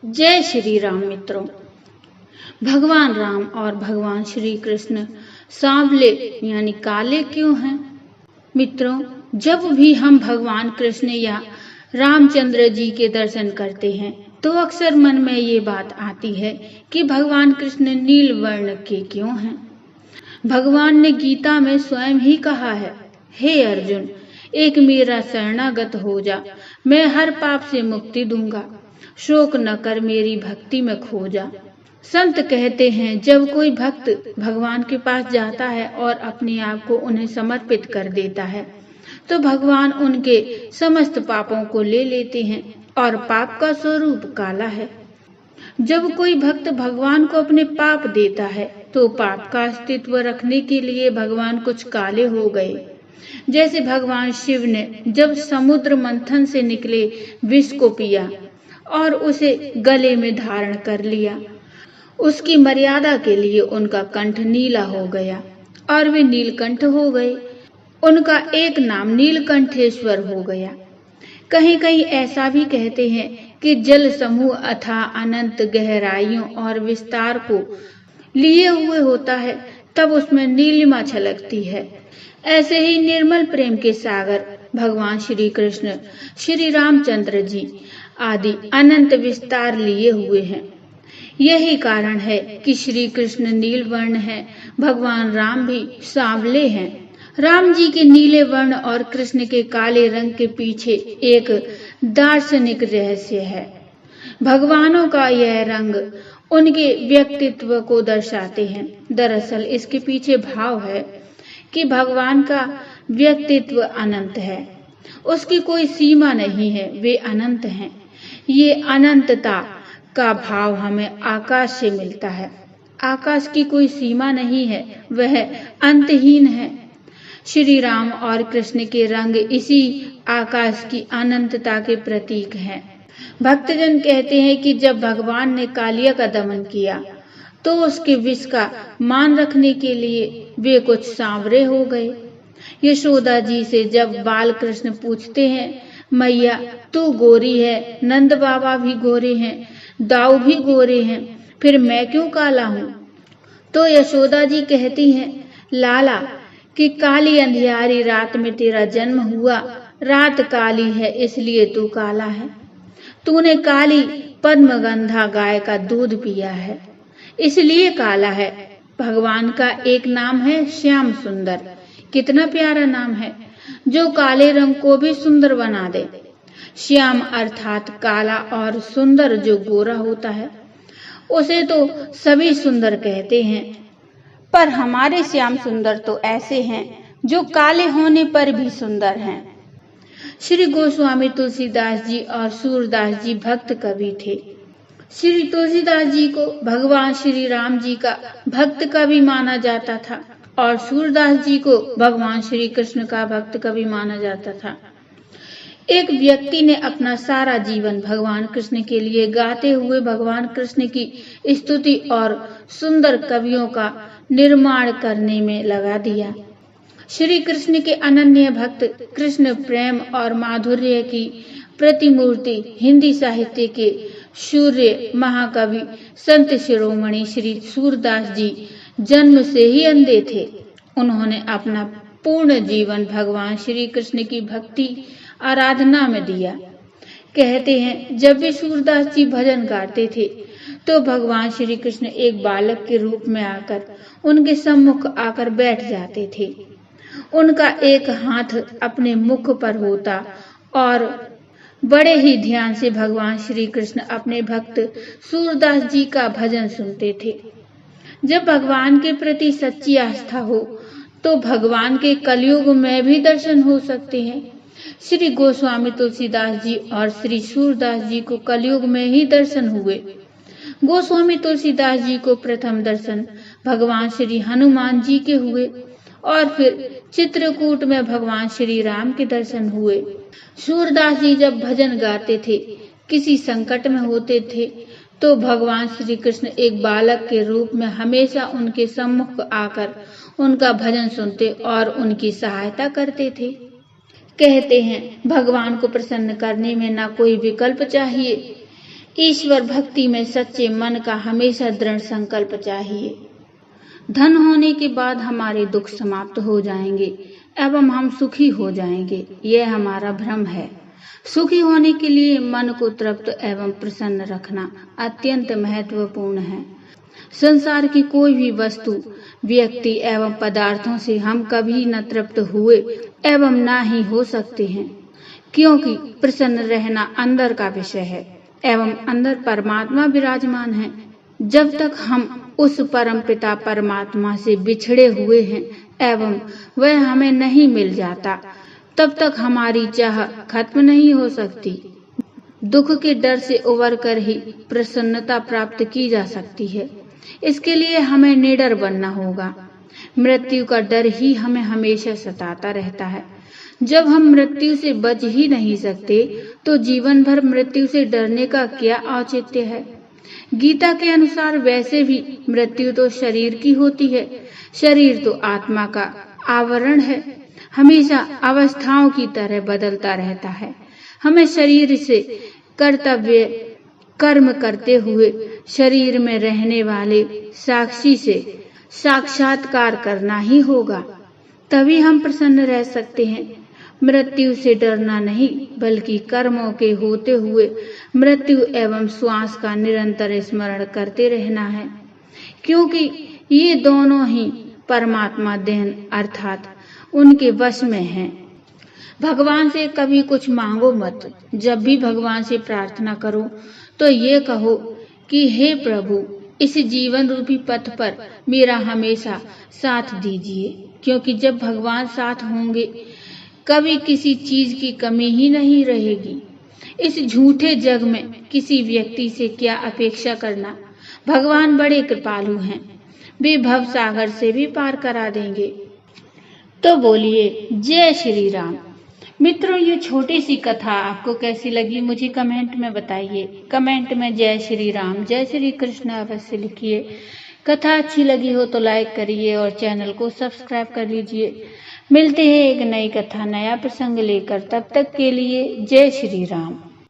जय श्री राम मित्रों। भगवान राम और भगवान श्री कृष्ण सांवले यानी काले क्यों हैं? मित्रों, जब भी हम भगवान कृष्ण या रामचंद्र जी के दर्शन करते हैं तो अक्सर मन में ये बात आती है कि भगवान कृष्ण नील वर्ण के क्यों हैं। भगवान ने गीता में स्वयं ही कहा है, हे अर्जुन, एक मेरा शरणागत हो जा, मैं हर पाप से मुक्ति दूंगा, शोक न कर मेरी भक्ति में खो जा। संत कहते हैं, जब कोई भक्त भगवान के पास जाता है और अपने आप को उन्हें समर्पित कर देता है तो भगवान उनके समस्त पापों को ले लेते हैं और पाप का स्वरूप काला है। जब कोई भक्त भगवान को अपने पाप देता है तो पाप का अस्तित्व रखने के लिए भगवान कुछ काले हो गए। जैसे भगवान शिव ने जब समुद्र मंथन से निकले विष को पिया और उसे गले में धारण कर लिया, उसकी मर्यादा के लिए उनका कंठ नीला हो गया और वे नीलकंठ हो गए। उनका एक नाम नीलकंठेश्वर हो गया। कहीं कहीं ऐसा भी कहते हैं कि जल समूह अथाह अनंत गहराइयों और विस्तार को लिए हुए होता है, तब उसमें नीलिमा छलकती है। ऐसे ही निर्मल प्रेम के सागर भगवान श्री कृष्ण, श्री रामचंद्र जी आदि अनंत विस्तार लिए हुए हैं। यही कारण है कि श्री कृष्ण नील वर्ण है, भगवान राम भी सांवले हैं। राम जी के नीले वर्ण और कृष्ण के काले रंग के पीछे एक दार्शनिक रहस्य है। भगवानों का यह रंग उनके व्यक्तित्व को दर्शाते हैं। दरअसल इसके पीछे भाव है कि भगवान का व्यक्तित्व अनंत है, उसकी कोई सीमा नहीं है, वे अनंत हैं। ये अनंतता का भाव हमें आकाश से मिलता है। आकाश की कोई सीमा नहीं है, वह अंतहीन है। श्री राम और कृष्ण के रंग इसी आकाश की अनंतता के प्रतीक हैं। भक्तजन कहते हैं कि जब भगवान ने कालिया का दमन किया तो उसके विष का मान रखने के लिए वे कुछ सांवरे हो गए। यशोदा जी से जब बाल कृष्ण पूछते हैं, मैया तू गोरी है, नंद बाबा भी गोरे हैं, दाऊ भी गोरे हैं, फिर मैं क्यों काला हूँ? तो यशोदा जी कहती हैं, लाला कि काली अंधियारी रात में तेरा जन्म हुआ, रात काली है इसलिए तू काला है। तूने काली पद्मगंधा गाय का दूध पिया है इसलिए काला है। भगवान का एक नाम है श्याम सुंदर। कितना प्यारा नाम है, जो काले रंग को भी सुंदर बना दे। श्याम अर्थात काला और सुंदर जो गोरा होता है उसे तो सभी सुंदर कहते हैं, पर हमारे श्याम सुंदर तो ऐसे हैं जो काले होने पर भी सुंदर हैं। श्री गोस्वामी तुलसीदास जी और सूरदास जी भक्त कवि थे। श्री तुलसीदास जी को भगवान श्री राम जी का भक्त कवि माना जाता था और सूरदास जी को भगवान श्री कृष्ण का भक्त कवि माना जाता था। एक व्यक्ति ने अपना सारा जीवन भगवान कृष्ण के लिए गाते हुए भगवान कृष्ण की स्तुति और सुंदर कवियों का निर्माण करने में लगा दिया। श्री कृष्ण के अनन्य भक्त, कृष्ण प्रेम और माधुर्य की प्रतिमूर्ति, हिंदी साहित्य के सूर्य महाकवि संत शिरोमणि श्री सूरदास जी जन्म से ही अंधे थे। उन्होंने अपना पूर्ण जीवन भगवान श्री कृष्ण की भक्ति आराधना में दिया। कहते हैं, जब भी सूरदास जी भजन गाते थे तो भगवान श्री कृष्ण एक बालक के रूप में आकर उनके सम्मुख आकर बैठ जाते थे। उनका एक हाथ अपने मुख पर होता और बड़े ही ध्यान से भगवान श्री कृष्ण अपने भक्त सूरदास जी का भजन सुनते थे। जब भगवान के प्रति सच्ची आस्था हो तो भगवान के कलयुग में भी दर्शन हो सकते हैं। श्री गोस्वामी तुलसीदास जी और श्री सूरदास जी को कलयुग में ही दर्शन हुए। गोस्वामी तुलसीदास जी को प्रथम दर्शन भगवान श्री हनुमान जी के हुए और फिर चित्रकूट में भगवान श्री राम के दर्शन हुए। सूरदास जी जब भजन गाते थे, किसी संकट में होते थे तो भगवान श्री कृष्ण एक बालक के रूप में हमेशा उनके सम्मुख आकर उनका भजन सुनते और उनकी सहायता करते थे। कहते हैं, भगवान को प्रसन्न करने में ना कोई विकल्प चाहिए, ईश्वर भक्ति में सच्चे मन का हमेशा दृढ़ संकल्प चाहिए। धन होने के बाद हमारे दुख समाप्त हो जाएंगे एवं हम सुखी हो जाएंगे, यह हमारा भ्रम है। सुखी होने के लिए मन को तृप्त एवं प्रसन्न रखना अत्यंत महत्वपूर्ण है। संसार की कोई भी वस्तु, व्यक्ति एवं पदार्थों से हम कभी न तृप्त हुए एवं ना ही हो सकते हैं, क्योंकि प्रसन्न रहना अंदर का विषय है एवं अंदर परमात्मा विराजमान है। जब तक हम उस परम पिता परमात्मा से बिछड़े हुए हैं एवं वह हमें नहीं मिल जाता, तब तक हमारी चाह खत्म नहीं हो सकती। दुख के डर से उबर कर ही प्रसन्नता प्राप्त की जा सकती है। इसके लिए हमें निडर बनना होगा। मृत्यु का डर ही हमें हमेशा सताता रहता है। जब हम मृत्यु से बच ही नहीं सकते तो जीवन भर मृत्यु से डरने का क्या औचित्य है। गीता के अनुसार वैसे भी मृत्यु तो शरीर की होती है। शरीर तो आत्मा का आवरण है, हमेशा अवस्थाओं की तरह बदलता रहता है। हमें शरीर से कर्तव्य कर्म करते हुए शरीर में रहने वाले साक्षी से साक्षात्कार करना ही होगा, तभी हम प्रसन्न रह सकते हैं। मृत्यु से डरना नहीं, बल्कि कर्मों के होते हुए मृत्यु एवं श्वास का निरंतर स्मरण करते रहना है, क्योंकि ये दोनों ही परमात्मा देन अर्थात उनके वश में हैं। भगवान से कभी कुछ मांगो मत। जब भी भगवान से प्रार्थना करो तो ये कहो कि हे प्रभु, इस जीवन रूपी पथ पर मेरा हमेशा साथ दीजिए, क्योंकि जब भगवान साथ होंगे कभी किसी चीज की कमी ही नहीं रहेगी। इस झूठे जग में किसी व्यक्ति से क्या अपेक्षा करना। भगवान बड़े कृपालु हैं, वे भव सागर से भी पार करा देंगे। तो बोलिए जय श्री राम। मित्रों, ये छोटी सी कथा आपको कैसी लगी मुझे कमेंट में बताइए। कमेंट में जय श्री राम, जय श्री कृष्ण अवश्य लिखिए। कथा अच्छी लगी हो तो लाइक करिए और चैनल को सब्सक्राइब कर लीजिए। मिलते हैं एक नई कथा, नया प्रसंग लेकर। तब तक के लिए जय श्री राम।